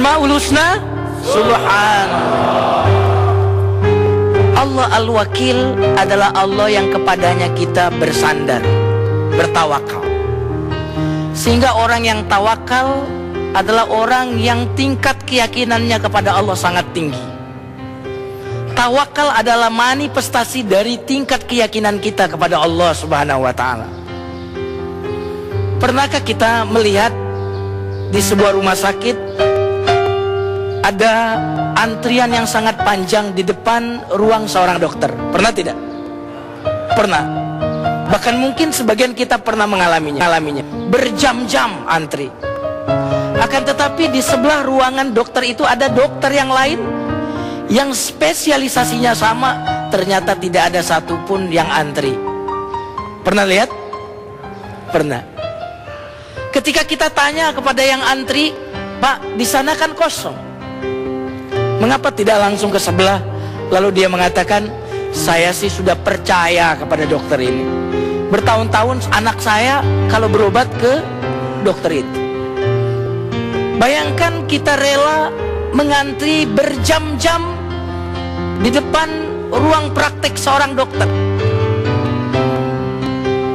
Asmaul Husna, subhanallah. Allah Al-Wakil adalah Allah yang kepadanya kita bersandar, bertawakal. Sehingga orang yang tawakal adalah orang yang tingkat keyakinannya kepada Allah sangat tinggi. Tawakal adalah manifestasi dari tingkat keyakinan kita kepada Allah Subhanahu wa ta'ala. Pernahkah kita melihat di sebuah rumah sakit ada antrian yang sangat panjang di depan ruang seorang dokter? Pernah tidak? Pernah. Bahkan mungkin sebagian kita pernah mengalaminya. Berjam-jam antri. Akan tetapi di sebelah ruangan dokter itu ada dokter yang lain yang spesialisasinya sama, ternyata tidak ada satupun yang antri. Pernah lihat? Pernah. Ketika kita tanya kepada yang antri, Pak, di sana kan kosong, mengapa tidak langsung ke sebelah? Lalu dia mengatakan, saya sih sudah percaya kepada dokter ini. Bertahun-tahun anak saya kalau berobat ke dokter itu. Bayangkan kita rela mengantri berjam-jam di depan ruang praktek seorang dokter.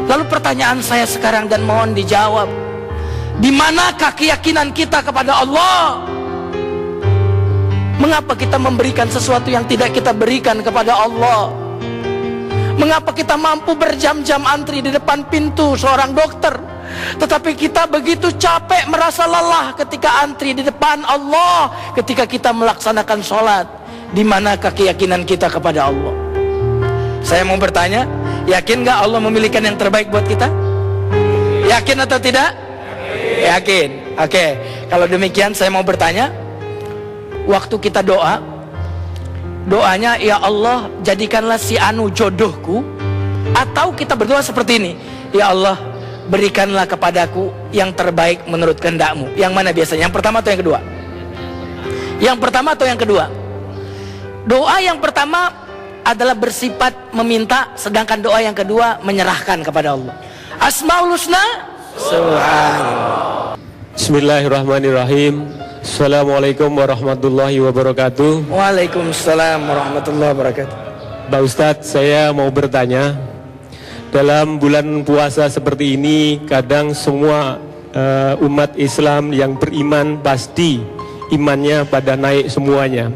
Lalu pertanyaan saya sekarang dan mohon dijawab, di manakah keyakinan kita kepada Allah? Mengapa kita memberikan sesuatu yang tidak kita berikan kepada Allah? Mengapa kita mampu berjam-jam antri di depan pintu seorang dokter, tetapi kita begitu capek, merasa lelah ketika antri di depan Allah, ketika kita melaksanakan sholat? Di manakah keyakinan kita kepada Allah? Saya mau bertanya, yakin gak Allah memilihkan yang terbaik buat kita? Yakin atau tidak? Yakin. Oke, kalau demikian saya mau bertanya, waktu kita doa, doanya ya Allah jadikanlah si anu jodohku, atau kita berdoa seperti ini, ya Allah berikanlah kepadaku yang terbaik menurut kehendakmu? Yang mana biasanya? Yang pertama atau yang kedua? Yang pertama atau yang kedua? Doa yang pertama adalah bersifat meminta, sedangkan doa yang kedua menyerahkan kepada Allah. Asmaul Husna, subhanallah. Bismillahirrahmanirrahim. Assalamualaikum warahmatullahi wabarakatuh. Waalaikumsalam warahmatullahi wabarakatuh. Pak Ustadz, saya mau bertanya, dalam bulan puasa seperti ini, kadang semua umat Islam yang beriman pasti imannya pada naik semuanya.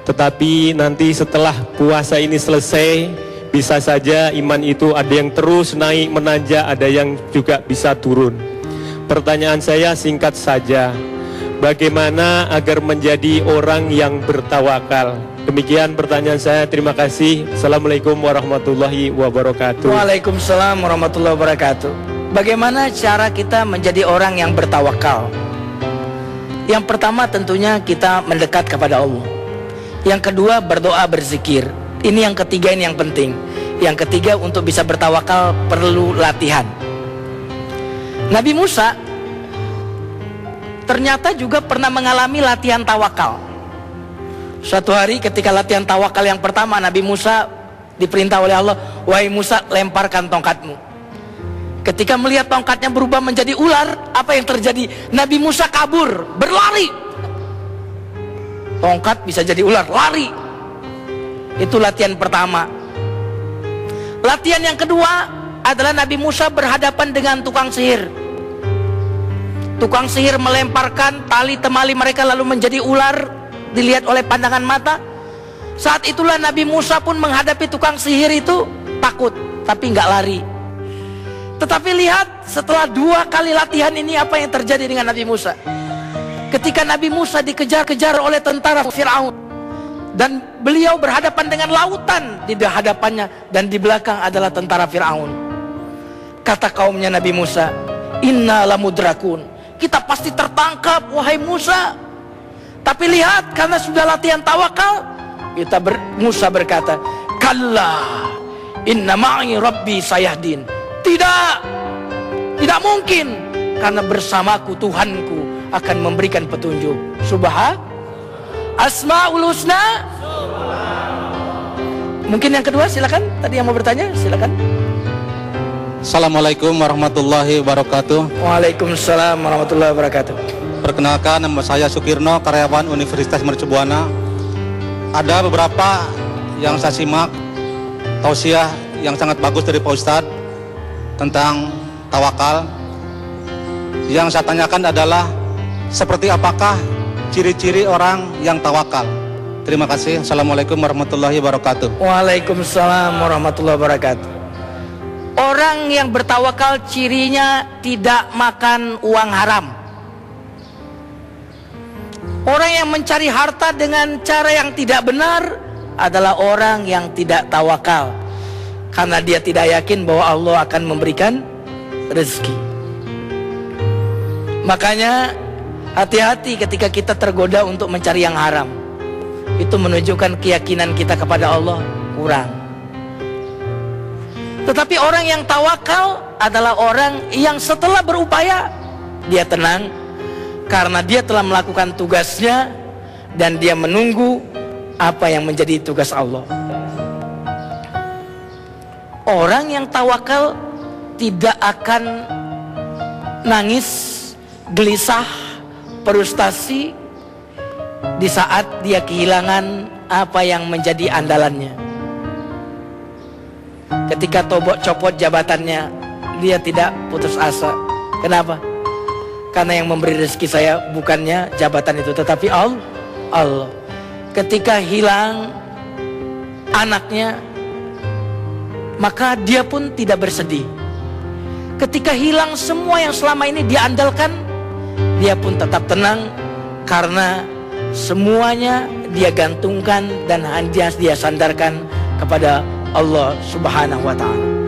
Tetapi nanti setelah puasa ini selesai, bisa saja iman itu ada yang terus naik menanjak, ada yang juga bisa turun. Pertanyaan saya singkat saja, bagaimana agar menjadi orang yang bertawakal? Demikian pertanyaan saya, terima kasih. Assalamualaikum warahmatullahi wabarakatuh. Waalaikumsalam warahmatullahi wabarakatuh. Bagaimana cara kita menjadi orang yang bertawakal? Yang pertama tentunya kita mendekat kepada Allah. Yang kedua berdoa, berzikir. Ini yang ketiga, ini yang penting. Yang ketiga, untuk bisa bertawakal perlu latihan. Nabi Musa ternyata juga pernah mengalami latihan tawakal. Suatu hari ketika latihan tawakal yang pertama, Nabi Musa diperintah oleh Allah, wahai Musa, lemparkan tongkatmu. Ketika melihat tongkatnya berubah menjadi ular, apa yang terjadi? Nabi Musa kabur, berlari. Tongkat bisa jadi ular, lari. Itu latihan pertama. Latihan yang kedua adalah Nabi Musa berhadapan dengan tukang sihir. Tukang sihir melemparkan tali temali mereka lalu menjadi ular, dilihat oleh pandangan mata. Saat itulah Nabi Musa pun menghadapi tukang sihir itu takut, tapi nggak lari. Tetapi lihat, setelah 2 kali latihan ini, apa yang terjadi dengan Nabi Musa? Ketika Nabi Musa dikejar-kejar oleh tentara Fir'aun, dan beliau berhadapan dengan lautan di hadapannya, dan di belakang adalah tentara Fir'aun. Kata kaumnya Nabi Musa, inna lamudrakun, kita pasti tertangkap wahai Musa. Tapi lihat, karena sudah latihan tawakal, Musa berkata, kalla inna ma'i rabbi sayahdin. Tidak mungkin, karena bersamaku Tuhanku akan memberikan petunjuk. Asmaul Husna. Mungkin yang kedua, silakan. Tadi yang mau bertanya, silakan. Assalamualaikum warahmatullahi wabarakatuh. Waalaikumsalam warahmatullahi wabarakatuh. Perkenalkan, nama saya Sukirno, karyawan Universitas Mercubuana. Ada beberapa yang saya simak tausiah yang sangat bagus dari Pak Ustadz tentang tawakal. Yang saya tanyakan adalah seperti apakah ciri-ciri orang yang tawakal? Terima kasih. Assalamualaikum warahmatullahi wabarakatuh. Waalaikumsalam warahmatullahi wabarakatuh. Orang yang bertawakal cirinya tidak makan uang haram. Orang yang mencari harta dengan cara yang tidak benar adalah orang yang tidak tawakal, karena dia tidak yakin bahwa Allah akan memberikan rezeki. Makanya hati-hati ketika kita tergoda untuk mencari yang haram. Itu menunjukkan keyakinan kita kepada Allah kurang. Tetapi orang yang tawakal adalah orang yang setelah berupaya dia tenang, karena dia telah melakukan tugasnya dan dia menunggu apa yang menjadi tugas Allah. Orang yang tawakal tidak akan nangis, gelisah, frustasi di saat dia kehilangan apa yang menjadi andalannya. Ketika Tobok copot jabatannya, dia tidak putus asa. Kenapa? Karena yang memberi rezeki saya bukannya jabatan itu, tetapi Allah. Ketika hilang anaknya, maka dia pun tidak bersedih. Ketika hilang semua yang selama ini dia andalkan, dia pun tetap tenang, karena semuanya dia gantungkan dan dia sandarkan kepada Allah Subhanahu wa ta'ala.